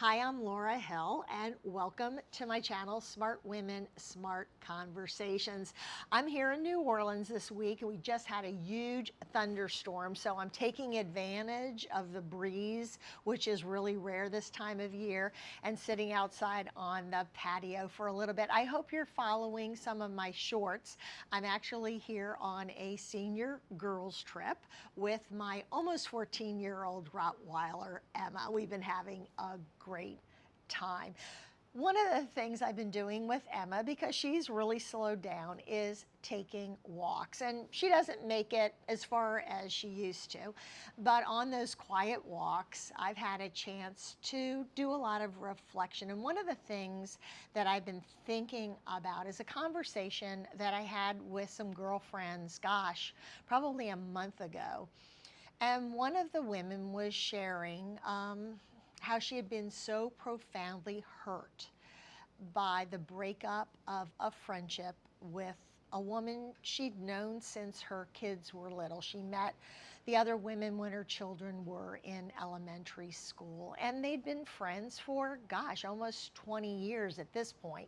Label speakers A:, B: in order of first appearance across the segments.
A: Hi, I'm Laura Hill, and welcome to my channel, Smart Women, Smart Conversations. I'm here in New Orleans this week, and we just had a huge thunderstorm, so I'm taking advantage of the breeze, which is really rare this time of year, and sitting outside on the patio for a little bit. I hope you're following some of my shorts. I'm actually here on a senior girls trip with my almost 14-year-old Rottweiler, Emma. We've been having a great time. One of the things I've been doing with Emma, because she's really slowed down, is taking walks. And she doesn't make it as far as she used to, but on those quiet walks, I've had a chance to do a lot of reflection. And one of the things that I've been thinking about is a conversation that I had with some girlfriends, gosh, probably a month ago. And one of the women was sharing how she had been so profoundly hurt by the breakup of a friendship with a woman she'd known since her kids were little. She met the other women when her children were in elementary school, and they'd been friends for, gosh, almost 20 years at this point.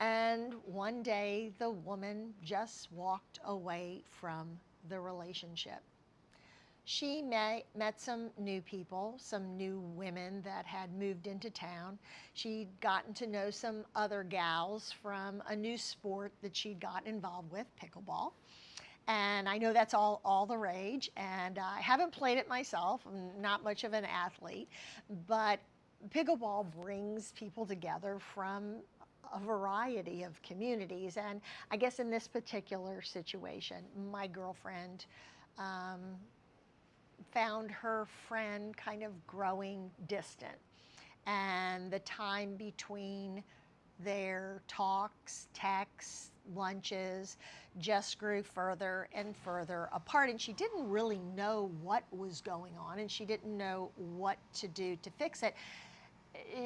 A: And one day, the woman just walked away from the relationship. She met some new people, some new women that had moved into town. She'd gotten to know some other gals from a new sport that she'd gotten involved with, pickleball. And I know that's all the rage, and I haven't played it myself. I'm not much of an athlete, but pickleball brings people together from a variety of communities. And I guess in this particular situation, my girlfriend um, found her friend kind of growing distant. And the time between their talks, texts, lunches just grew further and further apart. And she didn't really know what was going on, and she didn't know what to do to fix it.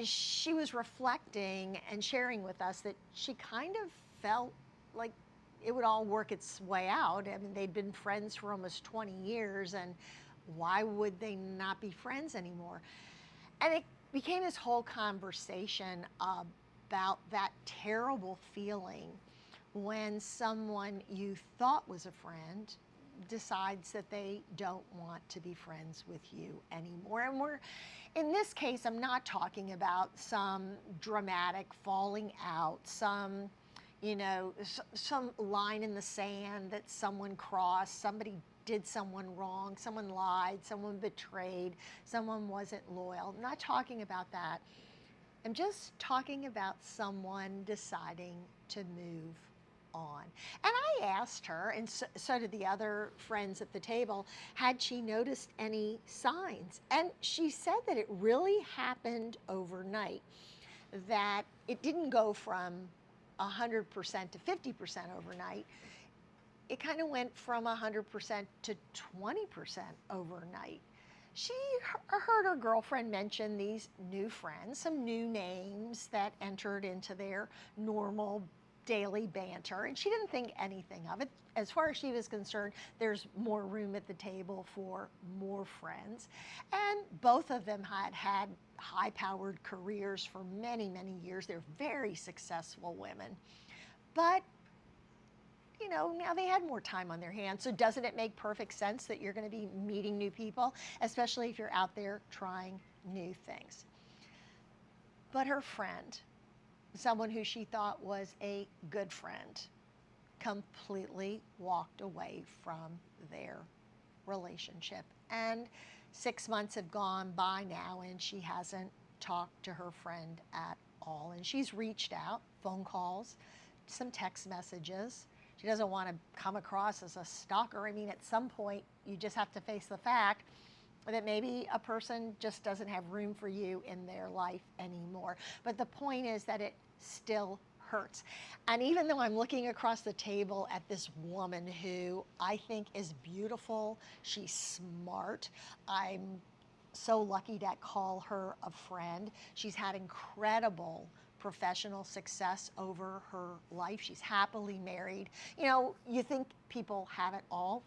A: She was reflecting and sharing with us that she kind of felt like it would all work its way out. I mean, they'd been friends for almost 20 years, and why would they not be friends anymore? And it became this whole conversation about that terrible feeling when someone you thought was a friend decides that they don't want to be friends with you anymore. And in this case, I'm not talking about some dramatic falling out, some line in the sand that someone crossed, somebody did someone wrong, someone lied, someone betrayed, someone wasn't loyal. I'm not talking about that. I'm just talking about someone deciding to move on. And I asked her, and so did the other friends at the table, had she noticed any signs? And she said that it really happened overnight, that it didn't go from 100% to 50% overnight. It kind of went from 100% to 20% overnight. She heard her girlfriend mention these new friends, some new names that entered into their normal daily banter, and she didn't think anything of it. As far as she was concerned, there's more room at the table for more friends. And both of them had had high-powered careers for many, many years. They're very successful women. But now they had more time on their hands. So doesn't it make perfect sense that you're going to be meeting new people, especially if you're out there trying new things? But her friend, someone who she thought was a good friend, completely walked away from their relationship. And 6 months have gone by now, and she hasn't talked to her friend at all. And she's reached out, phone calls, some text messages. She doesn't want to come across as a stalker. I mean, at some point, you just have to face the fact that maybe a person just doesn't have room for you in their life anymore. But the point is that it still hurts. And even though I'm looking across the table at this woman who I think is beautiful, she's smart, I'm so lucky to call her a friend. She's had incredible professional success over her life. She's happily married. You think people have it all,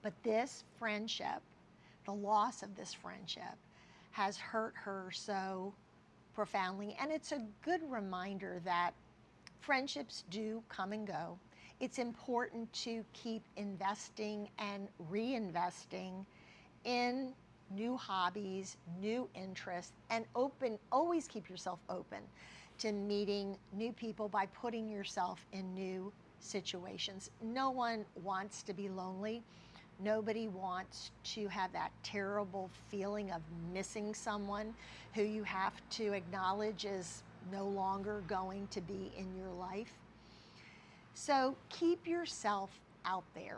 A: but this friendship, the loss of this friendship, has hurt her so profoundly. And it's a good reminder that friendships do come and go. It's important to keep investing and reinvesting in new hobbies, new interests, and always keep yourself open to meeting new people by putting yourself in new situations. No one wants to be lonely. Nobody wants to have that terrible feeling of missing someone who you have to acknowledge is no longer going to be in your life. So keep yourself out there.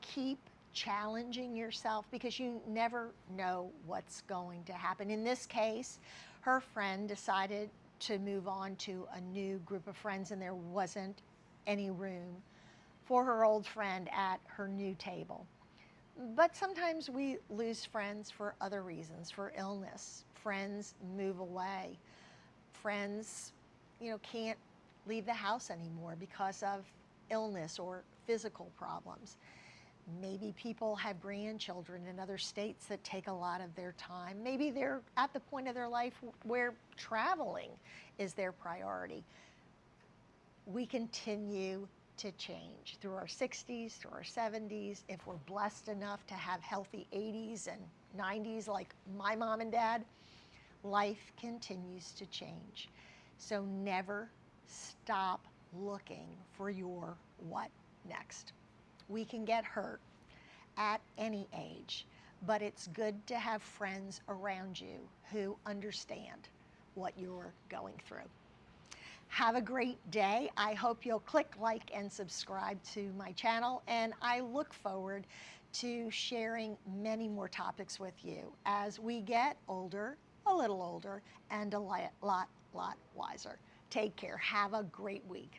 A: Keep challenging yourself because you never know what's going to happen. In this case, her friend decided to move on to a new group of friends, and there wasn't any room for her old friend at her new table. But sometimes we lose friends for other reasons, for illness. Friends move away. Friends, can't leave the house anymore because of illness or physical problems. Maybe people have grandchildren in other states that take a lot of their time. Maybe they're at the point of their life where traveling is their priority. We continue to change through our 60s, through our 70s. If we're blessed enough to have healthy 80s and 90s like my mom and dad, life continues to change. So never stop looking for your what next. We can get hurt at any age, but it's good to have friends around you who understand what you're going through. Have a great day. I hope you'll click like and subscribe to my channel, and I look forward to sharing many more topics with you as we get older, a little older, and a lot wiser. Take care. Have a great week.